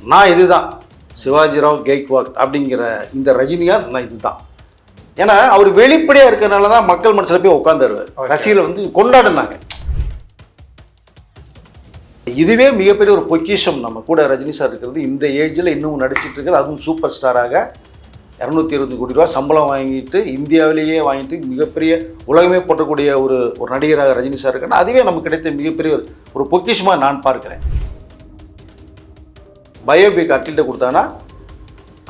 நான் இதுதான் சிவாஜிராவ் கெய்க்வாட் அப்படிங்கிற இந்த ரஜினிகாந்த் நான் இதுதான். ஏன்னா அவர் வெளிப்படையாக இருக்கிறதுனால தான் மக்கள் மனசில் போய் உட்காந்துருவார். ரசிகர்கள் வந்து கொண்டாடினாங்க. இதுவே மிகப்பெரிய ஒரு பொக்கிஷம். நம்ம கூட ரஜினி சார் இருக்கிறது, இந்த ஏஜில் இன்னும் நடிச்சிட்டு இருக்கிறது, அதுவும் சூப்பர் ஸ்டாராக 220 கோடி ரூபா சம்பளம் வாங்கிட்டு இந்தியாவிலேயே வாங்கிட்டு மிகப்பெரிய உலகமே போட்டக்கூடிய ஒரு நடிகராக ரஜினி சார் இருக்குன்னா அதுவே நமக்கு கிடைத்த மிகப்பெரிய ஒரு பொக்கிஷமாக நான் பார்க்குறேன். பயோபிக் அட்லிட்ட கொடுத்தானா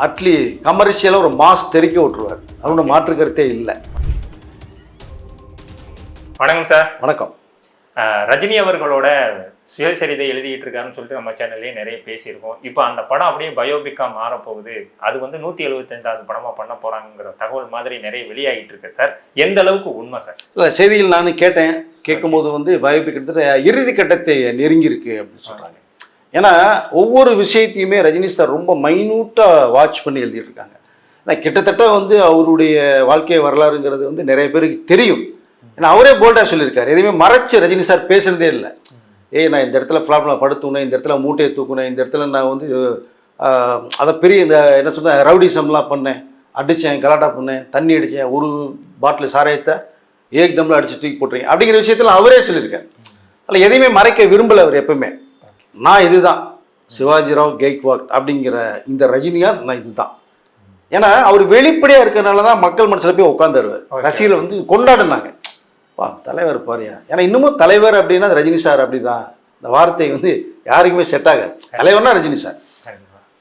அட்லி கமர்ஷியலாக ஒரு மாஸ் தெறிக்க விட்டுருவார். அது ஒன்றும் மாற்று கருத்தே இல்லை. வணக்கம் சார். வணக்கம். ரஜினி அவர்களோட சுயசரிதை எழுதிட்டு இருக்காருன்னு சொல்லிட்டு நம்ம சேனல்லேயே நிறைய பேசியிருக்கோம். இப்போ அந்த படம் அப்படியே பயோபிக்காக மாறப்போகுது. அது வந்து 175வது படமாக பண்ண போகிறாங்கிற தகவல் மாதிரி நிறைய வெளியாகிட்டு இருக்கு சார். எந்த அளவுக்கு உண்மை சார்? இல்லை, செய்திகள் நான் கேட்கும்போது வந்து பயோபிக் கிட்டத்தட்ட இறுதி கட்டத்தை நெருங்கியிருக்கு அப்படின்னு சொல்கிறாங்க. ஏன்னா ஒவ்வொரு விஷயத்தையுமே ரஜினி சார் ரொம்ப மைனூட்டாக வாட்ச் பண்ணி எழுதிட்டு இருக்காங்க. ஏன்னா கிட்டத்தட்ட வந்து அவருடைய வாழ்க்கை வரலாறுங்கிறது வந்து நிறைய பேருக்கு தெரியும். ஏன்னா அவரே போல்டாக சொல்லியிருக்காரு. எதுவுமே மறைச்சு ரஜினி சார் பேசுகிறதே இல்லை. நான் இந்த இடத்துல ஃப்ளாப்லாம் படுத்துனேன், இந்த இடத்துல மூட்டையை தூக்குனேன், இந்த இடத்துல நான் வந்து அதை பெரிய இந்த என்ன சொன்ன ரவுடிசம்லாம் பண்ணேன், அடித்தேன், கலாட்டா பண்ணேன், தண்ணி அடித்தேன், ஒரு பாட்டில் சாராயத்தை ஏக்தம்ல அடித்து தூக்கி போட்டுறீங்க அப்படிங்கிற விஷயத்தில் அவரே சொல்லியிருக்காரு. அதில் எதையுமே மறைக்க விரும்பலை அவர் எப்பவுமே. நான் இதுதான் சிவாஜிராவ் கெய்க்வாட் அப்படிங்கிற இந்த ரஜினிகாந்த் நான் இதுதான். ஏன்னா அவர் வெளிப்படையாக இருக்கிறதுனால தான் மக்கள் மனசில் போய் உட்காந்துருவார். ரசிகர்கள் வந்து கொண்டாடினாங்க. தலைவர் பாரியா. ஏன்னா இன்னமும் தலைவர் அப்படின்னா ரஜினி சார் அப்படி தான். இந்த வார்த்தை வந்து யாருக்குமே செட் ஆகாது. தலைவர்னா ரஜினி சார்.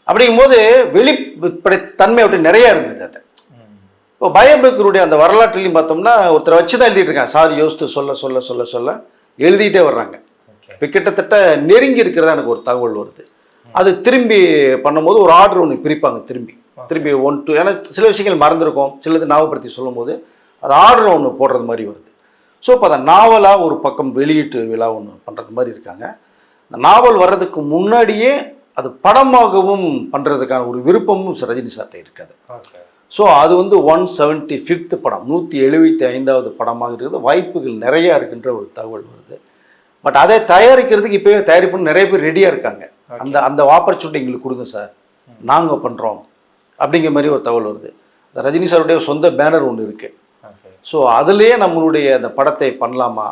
அப்படிங்கும்போது வெளிப்படை தன்மை அப்படி நிறையா இருந்தது. அது இப்போ பயோபிக்கருடைய அந்த வரலாற்றுலையும் பார்த்தோம்னா ஒருத்தரை வச்சு தான் எழுதிட்டு இருக்காங்க. சார் யோசித்து சொல்ல சொல்ல சொல்ல சொல்ல எழுதிட்டே வர்றாங்க. இப்போ கிட்டத்தட்ட நெருங்கி இருக்கிறதா எனக்கு ஒரு தகவல் வருது. அது திரும்பி பண்ணும்போது ஒரு ஆர்டர் ஒன்று பிரிப்பாங்க. திரும்பி 1 2 ஏன்னா சில விஷயங்கள் மறந்துருக்கும், சிலது ஞாபகப்படுத்தி சொல்லும் போது அது ஆர்டர் ஒன்று போடுறது மாதிரி வருது. ஸோ இப்போ அதை நாவலாக ஒரு பக்கம் வெளியீட்டு விழா ஒன்று பண்ணுறது மாதிரி இருக்காங்க. இந்த நாவல் வர்றதுக்கு முன்னாடியே அது படமாகவும் பண்ணுறதுக்கான ஒரு விருப்பமும் ரஜினி சார்ட்ட இருக்காது. ஸோ அது வந்து 175th படம், 175வது படமாக இருக்கிறது. வாய்ப்புகள் நிறையா இருக்குன்ற ஒரு தகவல் வருது. பட் அதை தயாரிக்கிறதுக்கு இப்போவே தயாரிப்புன்னு நிறைய பேர் ரெடியாக இருக்காங்க. அந்த ஆப்பர்ச்சுனிட்டி எங்களுக்கு கொடுங்க சார், நாங்கள் பண்ணுறோம் அப்படிங்கிற மாதிரி ஒரு தகவல் வருது. இந்த ரஜினி சாருடைய சொந்த பேனர் ஒன்று இருக்குது. ஸோ அதுலேயே நம்மளுடைய அந்த படத்தை பண்ணலாமா,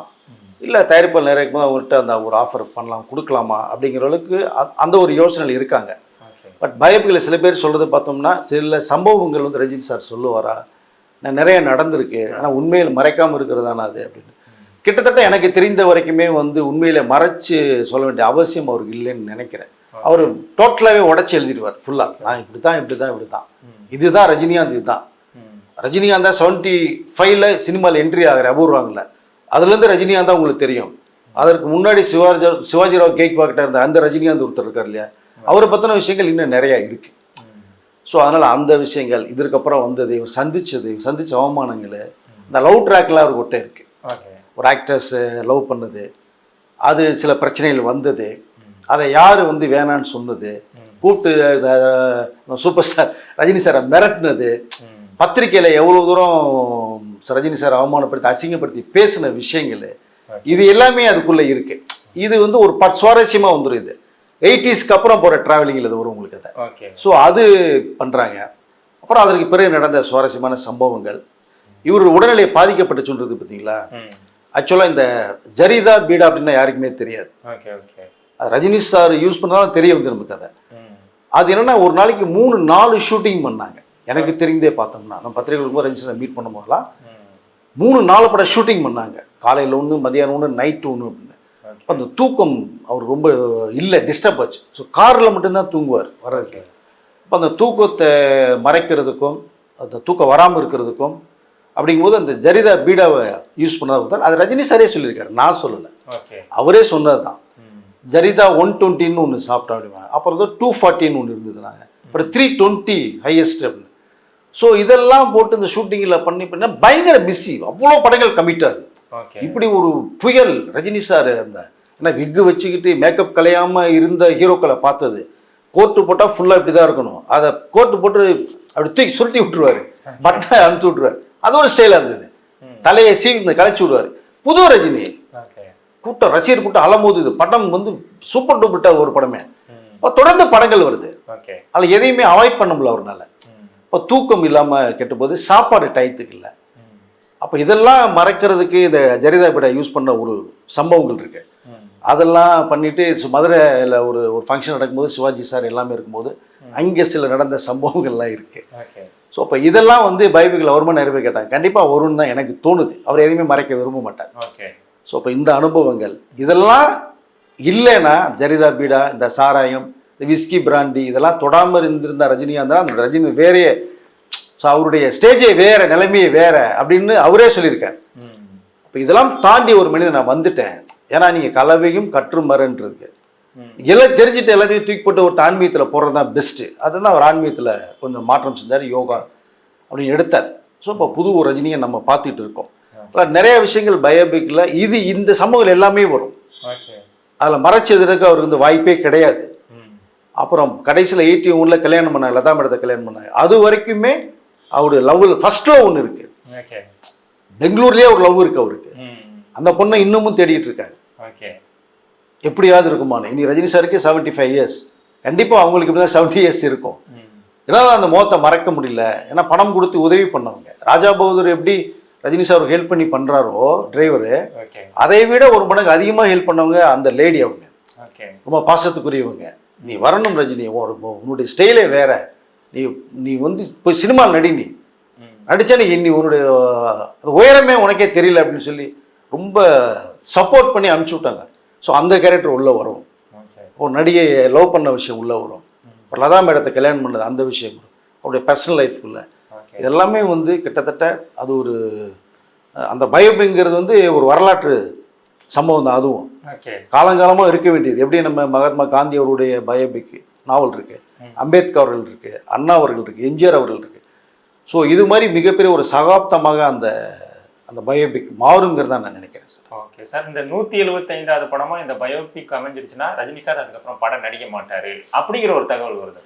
இல்லை தயாரிப்பாளர் நிறைய அவங்கள்ட்ட அந்த ஒரு ஆஃபர் பண்ணலாம் கொடுக்கலாமா அப்படிங்கிற அளவுக்கு அந்த ஒரு யோசனையில் இருக்காங்க. பட் பயோபிக்கில் சில பேர் சொல்கிறது பார்த்தோம்னா சில சம்பவங்கள் வந்து ரஜினி சார் சொல்லுவாரா, நான் நிறைய நடந்திருக்கு, ஆனால் உண்மையில் மறைக்காமல் இருக்கிறதானா அது அப்படின்னு. கிட்டத்தட்ட எனக்கு தெரிந்த வரைக்குமே வந்து உண்மையில் மறைச்சு சொல்ல வேண்டிய அவசியம் அவருக்கு இல்லைன்னு நினைக்கிறேன். அவர் டோட்டலாகவே உடச்சி எழுதிடுவார் ஃபுல்லாக. நான் இப்படி தான் இதுதான் ரஜினிகாந்த். இதுதான் ரஜினிகாந்த். 75ல் சினிமாவில் என்ட்ரி ஆகிற அபூர்வாங்கல்ல, அதுலேருந்து ரஜினிகாந்த் தான் உங்களுக்கு தெரியும். அதற்கு முன்னாடி சிவாஜிராவ் கெய்க்வாட் இருந்த அந்த ரஜினிகாந்த் ஒருத்தர் இருக்கார் இல்லையா, அவரை பற்றின விஷயங்கள் இன்னும் நிறையா இருக்குது. ஸோ அதனால் அந்த விஷயங்கள் இதற்கப்புறம் வந்தது, இவர் சந்திச்ச அவமானங்கள், இந்த லவ் ட்ராக்லாம் அவர் ஒட்டே இருக்குது. ஒரு ஆக்டர்ஸை லவ் பண்ணது, அது சில பிரச்சனைகள் வந்தது, அதை யார் வந்து வேணான்னு சொன்னது, கூப்பிட்டு சூப்பர் ஸ்டார் ரஜினி சாரை மிரட்டினது, பத்திரிக்கையில் எவ்வளோ தூரம் ரஜினி சார் அவமானப்படுத்தி அசிங்கப்படுத்தி பேசின விஷயங்கள், இது எல்லாமே அதுக்குள்ளே இருக்குது. இது வந்து ஒரு சுவாரஸ்யமாக வந்துடும். இது 80ஸ்க்கு அப்புறம் போகிற ட்ராவலிங்கில் இது வரும் உங்களுக்கு அதை. ஸோ அது பண்ணுறாங்க. அப்புறம் அதற்கு பிறகு நடந்த சுவாரஸ்யமான சம்பவங்கள், இவர் உடல்நிலை பாதிக்கப்பட்டு சொல்கிறது பார்த்தீங்களா. ஆக்சுவலாக இந்த ஜரிதா பீடா அப்படின்னா யாருக்குமே தெரியாது. அது ரஜினி சார் யூஸ் பண்ணாலும் தெரிய வந்து நமக்கு அதை. அது என்னென்னா ஒரு நாளைக்கு 3-4 ஷூட்டிங் பண்ணாங்க. எனக்கு தெரிந்தே பார்த்தோம்னா நம்ம பத்திரிகைகளுக்கு ரஜினி சார் மீட் பண்ணும் போதெல்லாம் 3-4 படம் ஷூட்டிங் பண்ணாங்க. காலையில் 1, மதியானம் 1, நைட்டு 1 அப்படின்னு. அந்த தூக்கம் அவர் ரொம்ப இல்லை, டிஸ்டர்ப் ஆச்சு. ஸோ காரில் மட்டும்தான் தூங்குவார் வர்றதுக்கு. இப்போ அந்த தூக்கத்தை மறைக்கிறதுக்கும் அந்த தூக்கம் வராமல் இருக்கிறதுக்கும் அப்படிங்கும்போது அந்த ஜரிதா பீடாவை யூஸ் பண்ணதாக கொடுத்தாரு. அது ரஜினி சாரே சொல்லியிருக்காரு, நான் சொல்லலை, அவரே சொன்னது தான். ஜரிதா 120ன்னு ஒன்று சாப்பிட்டா அப்படிமா, அப்புறம் 240ன்னு ஒன்று இருந்ததுனாங்க, அப்புறம் 320 ஹையஸ்ட் அப்படின்னு. ஸோ இதெல்லாம் போட்டு இந்த ஷூட்டிங்கில் பண்ணி பயங்கர பிஸி. அவ்வளோ படங்கள் கமிட் ஆகுது. இப்படி ஒரு புயல் ரஜினி சார் அந்த ஏன்னா விக்கு வச்சுக்கிட்டு மேக்கப் கலையாமல் இருந்த ஹீரோக்களை பார்த்தது. கோட்டு போட்டால் ஃபுல்லாக இப்படி தான் இருக்கணும், அதை கோட்டு போட்டு அப்படி தூக்கி சுருட்டி விட்டுருவார், பட்டை அனுப்பிச்சு விட்ருவார். அது ஒரு ஸ்டைலாக இருந்தது. தலையை சீவி கலைச்சி விடுவார். புது ரஜினி கூட்டம், ரசிகர் கூட்டம் அலமோது. இது படம் வந்து சூப்பர் டூப்பர்ட்ட ஒரு படமே. இப்போ தொடர்ந்து படங்கள் வருது. ஓகே. அதில் எதையுமே அவாய்ட் பண்ண முடியல அவர்னால. இப்போ தூக்கம் இல்லாமல் கெட்டும்போது சாப்பாடு டயத்துக்கு இல்லை. அப்போ இதெல்லாம் மறைக்கிறதுக்கு இந்த ஜரிதா பீடா யூஸ் பண்ண ஒரு சம்பவங்கள் இருக்கு. அதெல்லாம் பண்ணிட்டு மதுரையில் ஒரு ஃபங்க்ஷன் நடக்கும்போது சிவாஜி சார் எல்லாமே இருக்கும்போது அங்கே சில நடந்த சம்பவங்கள்லாம் இருக்கு. ஸோ இப்போ இதெல்லாம் வந்து பயோபிக்கில் வருமா நிறைய பேர் கேட்டாங்க. கண்டிப்பாக வரும்னு தான் எனக்கு தோணுது. அவர் எதையுமே மறைக்க விரும்ப மாட்டார். ஸோ இப்போ இந்த அனுபவங்கள் இதெல்லாம் இல்லைன்னா ஜரிதா பீடா, இந்த சாராயம், இந்த விஸ்கி பிராண்டி இதெல்லாம் தொடாமல் இருந்திருந்தா ரஜினிகாந்த் அந்த ரஜினி வேறையே, ஸோ அவருடைய ஸ்டேஜே வேற, நிலைமையே வேற அப்படின்னு அவரே சொல்லியிருக்கார். இப்போ இதெல்லாம் தாண்டி ஒரு மனிதன் நான் வந்துட்டேன். ஏன்னா நீங்கள் கலவையும் கற்று மரன்றதுக்கு எல்லாம் தெரிஞ்சுட்டு எல்லாத்தையும் தூக்கி போட்டு ஒரு ஆன்மீகத்தில் போடுறது தான் பெஸ்ட்டு. அதுதான் அவர் ஆன்மீகத்தில் கொஞ்சம் மாற்றம் செஞ்சார், யோகா அப்படின்னு எடுத்தார். ஸோ இப்போ புது ஒரு ரஜினியை நம்ம பார்த்துட்டு இருக்கோம். நிறைய விஷயங்கள் பயோபிக்கில் இந்த சம்பவங்கள் எல்லாமே வரும். அதில் மறைச்சதுக்கு அவருக்கு இந்த வாய்ப்பே கிடையாது. அப்புறம் கடைசியில் 81 கல்யாணம் பண்ணாங்க, லதா மேடத்தை கல்யாணம் பண்ணாங்க. அது வரைக்குமே அவருடைய லவ்வில் ஃபர்ஸ்ட் லவ் ஒன்று இருக்கு. பெங்களூர்லேயே ஒரு லவ் இருக்கு அவருக்கு. அந்த பொண்ணை இன்னமும் தேடிட்டு இருக்காங்க. எப்படியாவது இருக்குமான்னு. இனி ரஜினி சாருக்கு 75 இயர்ஸ், கண்டிப்பாக அவங்களுக்கு இப்படி தான் 70 இயர்ஸ் இருக்கும். ஏன்னா அந்த முகத்தை மறக்க முடியல. ஏன்னா பணம் கொடுத்து உதவி பண்ணவங்க. ராஜா பகதூர் எப்படி ரஜினி சார் ஹெல்ப் பண்ணி பண்ணுறாரோ டிரைவரு, அதை விட ஒரு மடங்கு அதிகமாக ஹெல்ப் பண்ணவங்க அந்த லேடி. அவங்க ரொம்ப பாசத்துக்குரியவங்க. நீ வரணும் ரஜினி, உன்னுடைய ஸ்டைலே வேற, நீ வந்து இப்போ சினிமாவில் நடி, நீ நடித்தா நீ உன்னுடைய உயரமே உனக்கே தெரியல அப்படின்னு சொல்லி ரொம்ப சப்போர்ட் பண்ணி அனுப்பிச்சி விட்டாங்க. ஸோ அந்த கேரக்டர் உள்ளே வரும். ஒரு நடிகை லவ் பண்ண விஷயம் உள்ளே வரும். ஒரு லதா மேடத்தை கல்யாணம் பண்ணது அந்த விஷயம் வரும். அவருடைய பர்சனல் லைஃப்குள்ள இதெல்லாமே வந்து கிட்டத்தட்ட அது ஒரு அந்த பயோபிக்ங்கிறது வந்து ஒரு வரலாற்று சம்பவம் தான். அதுவும் காலங்காலமாக இருக்க வேண்டியது. எப்படி நம்ம மகாத்மா காந்தி அவருடைய பயோபிக் நாவல் இருக்குது, அம்பேத்கர் அவர்கள் இருக்குது, அண்ணா அவர்கள் இருக்குது, எம்ஜிஆர் அவர்கள் இருக்குது. ஸோ இது மாதிரி மிகப்பெரிய ஒரு சகாப்தமாக அந்த பயோபிக் மாறுங்கிறது தான் நான் நினைக்கிறேன் சார். ஓகே சார், இந்த 175வது படமாக இந்த பயோபிக் அமைஞ்சிருச்சுன்னா ரஜினி சார் அதுக்கப்புறம் படம் நடிக்க மாட்டார் அப்படிங்கிற ஒரு தகவல் வருது.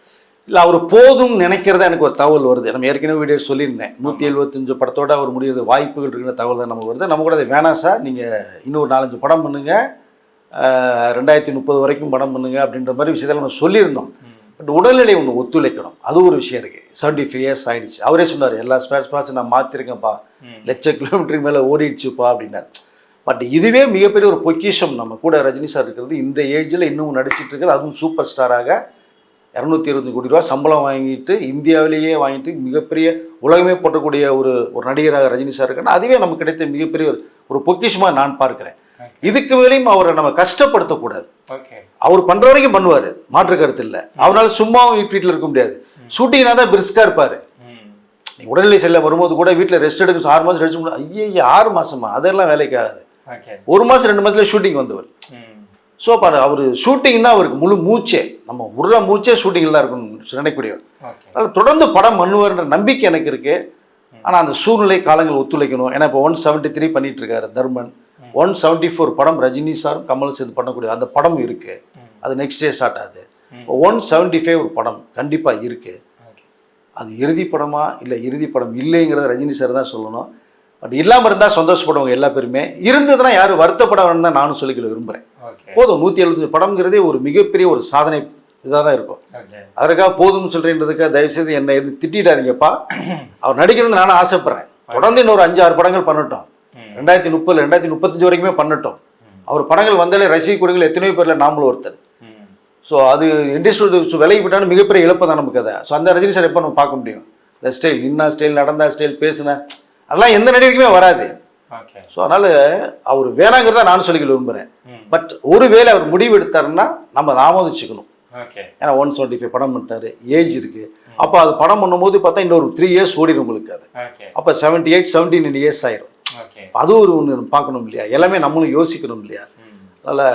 இல்லை, அவர் போதும் நினைக்கிறதா எனக்கு ஒரு தகவல் வருது. நம்ம ஏற்கனவே வீடியோ சொல்லியிருந்தேன், 175 படத்தோடு அவர் முடியாது வாய்ப்புகள் இருக்குற தகவல் தான் நமக்கு வருது. நம்ம கூட அதை வேணாம் சார், நீங்கள் இன்னொரு 4-5 படம் பண்ணுங்கள், 2030 வரைக்கும் படம் பண்ணுங்கள் அப்படின்ற மாதிரி விஷயத்தில் நம்ம சொல்லியிருந்தோம். பட் உடல்நிலை ஒன்று ஒத்துழைக்கணும், அது ஒரு விஷயம் இருக்குது. 75 இயர்ஸ் ஆகிடுச்சு. அவரே சொன்னார், எல்லா ஸ்பேர்ஸ் நான் மாற்றிருக்கேன்ப்பா, 1,00,000 கிலோமீட்டருக்கு மேலே ஓடிடுச்சுப்பா அப்படின்னார். பட் இதுவே மிகப்பெரிய ஒரு பொக்கிஷம். நம்ம கூட ரஜினி சார் இருக்கிறது, இந்த ஏஜில் இன்னும் நடிச்சிட்டு இருக்கிறது, அதுவும் சூப்பர் ஸ்டாராக 220 கோடி ரூபா சம்பளம் வாங்கிட்டு இந்தியாவிலேயே வாங்கிட்டு மிகப்பெரிய உலகமே போட்டக்கூடிய ஒரு நடிகராக ரஜினி சார் இருக்குன்னா அதுவே நமக்கு கிடைத்த மிகப்பெரிய ஒரு பொக்கிஷமாக நான் பார்க்குறேன். இதுக்கு மேலேயும் அவரை நம்ம கஷ்டப்படுத்தக்கூடாது. அவர் பண்ணுற வரைக்கும் பண்ணுவார், மாற்று கருத்து இல்லை. அவரால் சும்மாவும் வீட்டில் இருக்க முடியாது. ஷூட்டிங்னா தான் பிரிஸ்காக இருப்பார். உடல்நிலை செல்ல வரும்போது கூட வீட்டில் ரெஸ்ட் எடுக்க 6 மாதம் ரெஸ்ட் முடியும். ஐயா 6 மாதமா அதெல்லாம் வேலைக்கு ஆகாது. 1 மாதம் 2 மாதத்துல ஷூட்டிங் வந்தவர். ஸோ அப்போ அவர் ஷூட்டிங் தான் அவருக்கு முழு மூச்சே. நம்ம உள்ள மூச்சே ஷூட்டிங்கில் தான் இருக்குன்னு நினைக்கக்கூடியவர். அதனால் தொடர்ந்து படம் பண்ணுவார்ன்ற நம்பிக்கை எனக்கு இருக்குது. ஆனால் அந்த சூழ்நிலை காலங்கள் ஒத்துழைக்கணும். ஏன்னா இப்போ 173 பண்ணிட்டு இருக்காரு தர்மன், 174 படம் ரஜினி சார் கமல் சேர்ந்து பண்ணக்கூடிய அந்த படம் இருக்குது. அது நெக்ஸ்ட் டே ஸ்டார்ட் ஆகுது. இப்போ 175 ஒரு படம் கண்டிப்பாக இருக்குது. அது இறுதி படமா இல்லை இறுதி படம் இல்லைங்கிறத ரஜினி சார் தான் சொல்லணும். பட் இல்லாமல் இருந்தால் சந்தோஷப்படுவாங்க எல்லா பேருமே. இருந்ததுன்னா யாரும் வருத்தப்பட வேணும்னு தான் நானும் சொல்லிக்கல விரும்புகிறேன். போதும் 175 படம்ங்கிறதே ஒரு மிகப்பெரிய ஒரு சாதனை இதாக தான் இருக்கும். அதற்காக போதும்னு சொல்கிறேன்றதுக்காக தயவுசெய்து என்னை எது திட்டாதீங்கப்பா. அவர் நடிக்கிறது நானும் ஆசைப்பட்றேன். தொடர்ந்து இன்னொரு 5-6 படங்கள் பண்ணட்டும். 2030 2035 வரைக்குமே பண்ணட்டும். அவர் படங்கள் வந்தாலே ரசிகக்கூடியவர்கள் எத்தனையோ பேரில் நாமளும் ஒருத்தர். ஸோ அது இண்டஸ்ட்ரி விலைக்கு விட்டாலும் மிகப்பெரிய இழப்பு தான் நமக்கு அதை. ஸோ அந்த ரஜினி சார் எப்போ நம்ம பார்க்க முடியும்? இந்த ஸ்டைல், நின்னா ஸ்டைல், நடந்தா ஸ்டைல், பேசுன அதெல்லாம் எந்த நடிகருக்குமே வராது. ஸோ அதனால் அவர் வேணாங்கிறத நானும் சொல்லிக்க விரும்புகிறேன். பட் ஒருவேளை அவர் முடிவு எடுத்தாருன்னா நம்ம ஆமோதிச்சுக்கணும். ஏன்னா 175 படம் பண்ணிட்டாரு, ஏஜ் இருக்குது. அப்போ அது படம் பண்ணும்போது பார்த்தா இன்னொரு 3 இயர்ஸ் ஓடிடும் உங்களுக்கு. அது அப்போ 78 79 இயர்ஸ் ஆயிரும். அது ஒரு ஒன்று பார்க்கணும் இல்லையா? எல்லாமே நம்மளும் யோசிக்கணும் இல்லையா? அதனால்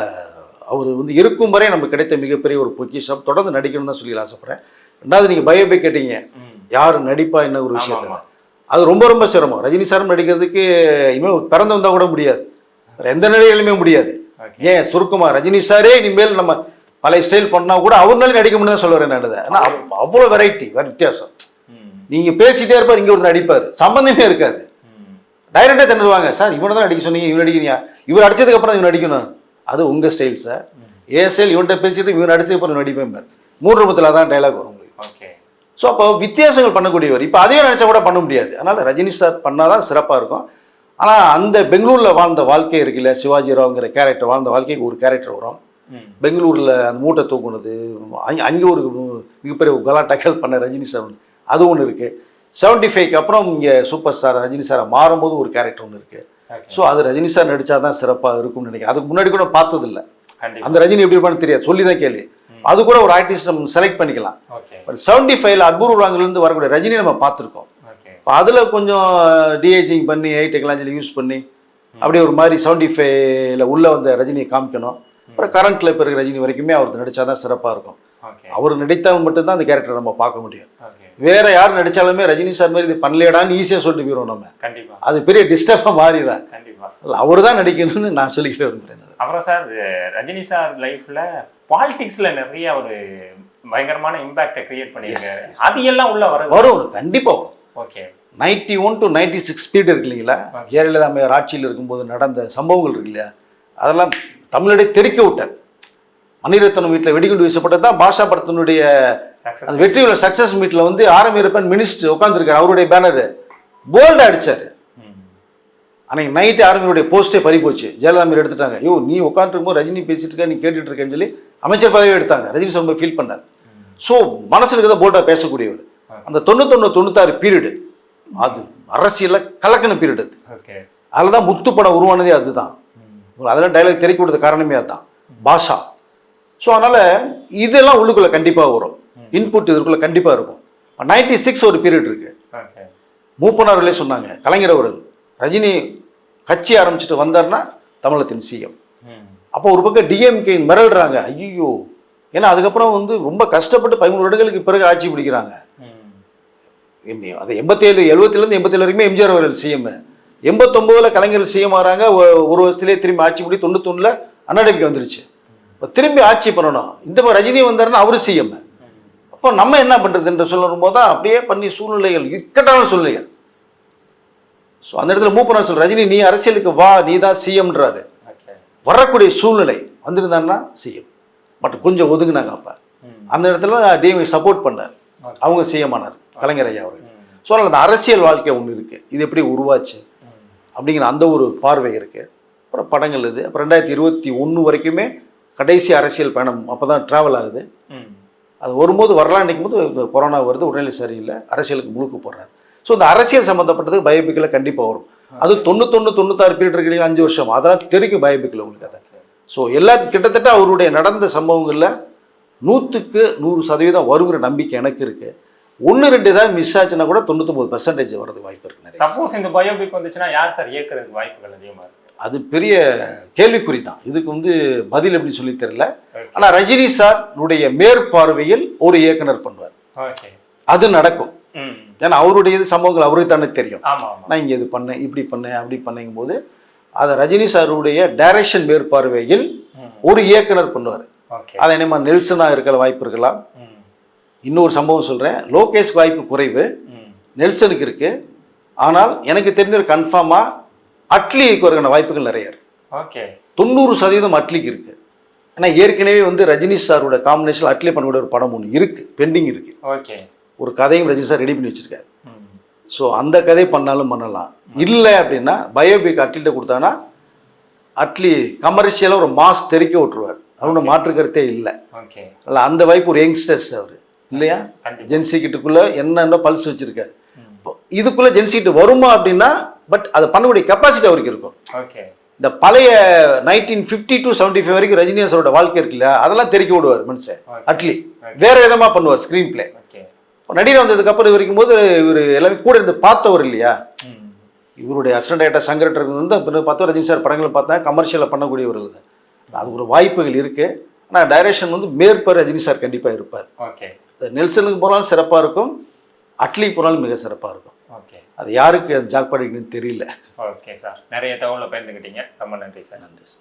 அவர் வந்து இருக்கும் வரை நமக்கு கிடைத்த மிகப்பெரிய ஒரு பொக்கிஷம். தொடர்ந்து நடிக்கணும்னு தான் சொல்லி ஆசைப்பட்றேன். ரெண்டாவது நீங்கள் பயோபிக் கேட்டீங்க, யார் நடிப்பா என்ன ஒரு விஷயத்த, அது ரொம்ப ரொம்ப சிரமம். ரஜினி சாரும் நடிக்கிறதுக்கு இனிமேல் பிறந்து வந்தால் கூட முடியாது, எந்த நிலையிலுமே முடியாது. ஏன் சுருக்கமாக ரஜினி சாரே இனிமேல் நம்ம பழைய ஸ்டைல் பண்ணால் கூட அவர்னாலே நடிக்க முடியும் தான் சொல்லுவேன் நான். ஏன்னா அவ்வளோ வெரைட்டி வித்தியாசம். நீங்கள் பேசிகிட்டே இருப்பார், இங்கே ஒரு நடிப்பார், சம்பந்தமே இருக்காது. டைரக்டாக தந்துடுவாங்க, சார் இவனை தான் நடிக்க சொன்னீங்க, இவன் நடிக்கிறீங்க, இவர் அடித்ததுக்கப்புறம் இவன் நடிக்கணும், அது உங்கள் ஸ்டைல் சார். ஏஎஸ்எல் இவன்கிட்ட பேசிட்டு இவன் நடிச்சு இப்போ நடிப்பேன் 3 ரூபத்தில் தான் டைலாக் வரும் உங்களுக்கு. ஓகே. ஸோ அப்போ வித்தியாசங்கள் பண்ணக்கூடியவர். இப்போ அதே நினச்சா கூட பண்ண முடியாது. அதனால் ரஜினி சார் பண்ணால் தான் சிறப்பாக இருக்கும். ஆனால் அந்த பெங்களூரில் வாழ்ந்த வாழ்க்கை இருக்குல்ல, சிவாஜி ராவ்ங்கிற கேரக்டர் வாழ்ந்த வாழ்க்கைக்கு ஒரு கேரக்டர் வரும். பெங்களூரில் அந்த மூட்டை தூக்குனது, அங்கே ஒரு மிகப்பெரிய கலாட்டாக்கள் பண்ண ரஜினி சார் அது ஒன்று இருக்குது. 75க்கு அப்புறம் இங்கே சூப்பர் ஸ்டார் ரஜினி சாரை மாறும்போது ஒரு கேரக்டர் ஒன்று இருக்குது. ஸோ அது ரஜினி சார் நடித்தா தான் சிறப்பாக இருக்கும்னு நினைக்கிறேன். அதுக்கு முன்னாடி கூட பார்த்ததில்லை. அந்த ரஜினி எப்படி இருப்பான்னு தெரியாது, சொல்லி தான் கேள்வி. அது கூட ஒரு ஆர்டிஸ்ட் நம்ம செலக்ட் பண்ணிக்கலாம். பட் 75ல் அக்பர் ராங்கிலேருந்து வரக்கூடிய ரஜினி நம்ம பார்த்துருக்கோம். இப்போ அதில் கொஞ்சம் டிஏஜிங் பண்ணி டெக்னாலஜியில் யூஸ் பண்ணி அப்படியே ஒரு மாதிரி 75ல் உள்ள வந்த ரஜினியை காமிக்கணும். அப்புறம் கரண்ட்டில் இப்போ இருக்கிற ரஜினி வரைக்குமே அவர் நடித்தா தான் சிறப்பாக இருக்கும். அவர் நடித்தால் மட்டும்தான் அந்த கேரக்டர் நம்ம பார்க்க முடியும். வேற யார் நடித்தாலுமே ரஜினி சார் மாதிரி இது பண்ணலையடான்னு ஈஸியாக சொல்லிட்டு போயிடுவோம் நம்ம. கண்டிப்பாக அது பெரிய டிஸ்டர்பாக மாறிடுறேன். கண்டிப்பாக அவர் தான் நடிக்கணும்னு நான் சொல்லிக்க விரும்புகிறேன். அப்புறம் சார் ரஜினி சார் லைஃப்பில் பாலிடிக்ஸில் நிறைய ஒரு பயங்கரமான இம்பாக்டை கிரியேட் பண்ணியிருக்காரு. அது எல்லாம் உள்ள வரும் கண்டிப்பாக வரும். ஓகே. 91 to 96 ஸ்பீடு இருக்கு இல்லைங்களா, ஜெயலலிதா அம்மையார் ஆட்சியில் இருக்கும்போது நடந்த சம்பவங்கள் இருக்கு இல்லையா, அதெல்லாம் தமிழை தெறிக்க விட்டார். மணிரத்னம் வீட்டில் வெடிகுண்டு வீசப்பட்டது தான் பாஷா படத்தினுடைய அந்த வெற்றி உள்ள சக்ஸஸ் மீட்டில் வந்து ஆரம்பிப்பன் மினிஸ்டர் உட்காந்துருக்காரு, அவருடைய பேனர் போல்டாக அடித்தார். அன்னைக்கு நைட்டு ஆர்மியுடைய போஸ்ட்டே பறி போச்சு. ஜெயலலிதா அம்மையார் எடுத்துட்டாங்க. ஐயோ நீ உட்காந்துருக்கும்போது ரஜினி பேசிட்டு இருக்க, நீ கேட்டுட்டு இருக்கேன்னு சொல்லி அமைச்சர் பதவி எடுத்தாங்க. ரஜினி சார் ரொம்ப ஃபீல் பண்ணார். ஸோ மனசில் இருக்கிறத போல்டாக பேசக்கூடியவர். அந்த 91 96 பீரியடு அது அரசியலில் கலக்கின பீரியட். அது அதில் தான் முத்து படம் உருவானதே அதுதான். அதெல்லாம் டைலாக் தெறிக்க கொடுத்த காரணமே அதுதான், பாஷா. ஸோ அதனால் இதெல்லாம் உள்ளுக்குள்ளே கண்டிப்பாக வரும், இன்புட் இதுக்குள்ளே கண்டிப்பாக இருக்கும். 96 ஒரு பீரியட் இருக்கு. மூப்பனார்களே சொன்னாங்க, கலைஞர் அவர்கள் ரஜினி கட்சி ஆரம்பிச்சுட்டு வந்தார்னா தமிழகத்தின் சிஎம். அப்போ ஒரு பக்கம் டிஎம்கே மிரள்றாங்க, ஐயோ. ஏன்னா அதுக்கப்புறம் வந்து ரொம்ப கஷ்டப்பட்டு 13 வருடங்களுக்கு பிறகு ஆட்சி பிடிக்கிறாங்க. அது 87 70லேருந்து 87 வரைக்குமே எம்ஜிஆர் அவர்கள் சிஎம். 89ல் கலைஞர் சிஎம் ஆகிறாங்க. ஒரு வருஷத்துலேயே திரும்பி ஆட்சி முடி 91ல் அண்ணாடிக்கு வந்துருச்சு. இப்போ திரும்பி ஆட்சி பண்ணணும். இந்த மாதிரி ரஜினி வந்தாருன்னா அவரு சிஎம். அப்போ நம்ம என்ன பண்ணுறதுன்ற சொல்லும் போது தான் அப்படியே பண்ணி சூழ்நிலைகள், இக்கட்டான சூழ்நிலைகள். ஸோ அந்த இடத்துல மூப்பனார் சொல்ற, ரஜினி நீ அரசியலுக்கு வா, நீ தான் சிஎம்ன்றாரு. வரக்கூடிய சூழ்நிலை வந்திருந்தான்னா சிஎம். பட் கொஞ்சம் ஒதுங்கினாங்க. அப்போ அந்த இடத்துல டிஎம்கே சப்போர்ட் பண்ணார், அவங்க சிஎம் ஆனார் கலைஞர் ஐயா அவர்கள். ஸோ அதனால் அந்த அரசியல் வாழ்க்கை ஒன்று இருக்குது, இது எப்படி உருவாச்சு அப்படிங்கிற அந்த ஒரு பார்வை இருக்குது. அப்புறம் படங்கள் இது. அப்புறம் 2021 வரைக்குமே கடைசி அரசியல் பயணம் அப்போ தான் ட்ராவல் ஆகுது. அது வரும்போது வரலாம் நினைக்கும் போது கொரோனா வருது, உடல்நிலை சரியில்லை, அரசியலுக்கு முழுக்க போடுறாரு. ஸோ இந்த அரசியல் சம்மந்தப்பட்டது பயோபிக்கில் கண்டிப்பாக வரும். அது 91 96 பீரியட் இருக்கிறீங்க, 5 வருஷம், அதெல்லாம் தெரிக்கும் பயோபிக்கில் உங்களுக்கு. அதை ஸோ எல்லா கிட்டத்தட்ட அவருடைய நடந்த சம்பவங்களில் 100க்கு 100% வருங்கிற நம்பிக்கை எனக்கு இருக்குது. 1-2 தான் மிஸ் ஆச்சுன்னா கூட 99% வரது வாய்ப்பு இருக்குது. சப்போஸ் இந்த பயோபிக் வந்துச்சுன்னா யார் சார் இயக்குறதுக்கு வாய்ப்புகள் அதிகமாக இருக்குது? அது பெரிய கேள்விக்குறி தான். இதுக்கு வந்து பதில் எப்படி சொல்லி தெரியல. ஆனால் ரஜினி சாருடைய மேற்பார்வையில் ஒரு இயக்குனர் பண்ணுவார், அது நடக்கும். ஏன்னா அவருடைய சம்பவங்கள் அவருக்கு தானே தெரியும். நான் இங்கே இது பண்ணேன், இப்படி பண்ணேன், அப்படி பண்ணேங்கும் போது அதை ரஜினி சாருடைய டைரக்ஷன் மேற்பார்வையில் ஒரு இயக்குனர் பண்ணுவார். அதை என்னமா நெல்சனாக இருக்கிற வாய்ப்பு இருக்கலாம். இன்னொரு சம்பவம் சொல்கிறேன், லோகேஷ்க்கு வாய்ப்பு குறைவு, நெல்சனுக்கு இருக்கு. ஆனால் எனக்கு தெரிஞ்ச கன்ஃபார்மாக அட்லிக்கு வருகிற வாய்ப்புகள் நிறைய இருக்கு. 90% அட்லிக்கு இருக்கு. ஏன்னா ஏற்கனவே வந்து ரஜினி சாரோட காம்பினேஷன் அட்லி பண்ணக்கூடிய ஒரு படம் ஒன்று இருக்கு, பெண்டிங் இருக்கு. ஒரு கதையும் ரஜினி சார் ரெடி பண்ணி வச்சிருக்காரு. ஸோ அந்த கதை பண்ணாலும் பண்ணலாம். இல்லை அப்படின்னா பயோபிக் அட்லிட்ட கொடுத்தானா அட்லி கமர்ஷியலாக ஒரு மாஸ் தெறிக்க விட்டுருவார். அவரோட மாற்று கருத்தே இல்லை. இல்லை அந்த வாய்ப்பு ஒரு யங்ஸ்டர்ஸ் அவர் இல்லையா, ஜென்சி கிட்டுக்குள்ளே என்னென்ன பல்ஸ் வச்சிருக்காரு. இதுக்குள்ளே ஜென்சி கிட்ட வருமா அப்படின்னா, பட் அதை பண்ணக்கூடிய கெப்பாசிட்டி அவருக்கு இருக்கும். இந்த பழைய 1950 to 75 வரைக்கும் ரஜினி சாரோட வாழ்க்கை இருக்குல்ல, அதெல்லாம் தெறிக்க விடுவார் மனுஷன். அட்லி வேற விதமாக பண்ணுவார் ஸ்க்ரீன் பிளே. நடிகர் வந்ததுக்கு அப்புறம் இருக்கும் போது இவர் எல்லாமே கூட இருந்து பார்த்தவர் இல்லையா. இவருடைய அசிஸ்டன்ட் டைரக்டர் சங்கர் வந்து பார்த்தா ரஜினி சார் படங்களை பார்த்தா கமர்ஷியலாக பண்ணக்கூடியவர்கள் தான். அது ஒரு வாய்ப்புகள் இருக்குது. ஆனால் டைரக்ஷன் வந்து மேற்பார் ரஜினி சார் கண்டிப்பாக இருப்பார். நெல்சனுக்கு போனாலும் சிறப்பாக இருக்கும், அட்லிக்கு போனாலும் மிக சிறப்பாக இருக்கும். அது யாருக்கு அது ஜாக் பண்ணிக்கணும்னு தெரியல. ஓகே சார், நிறைய தகவலை பகிர்ந்துக்கிட்டீங்க, ரொம்ப நன்றி சார். நன்றி சார்.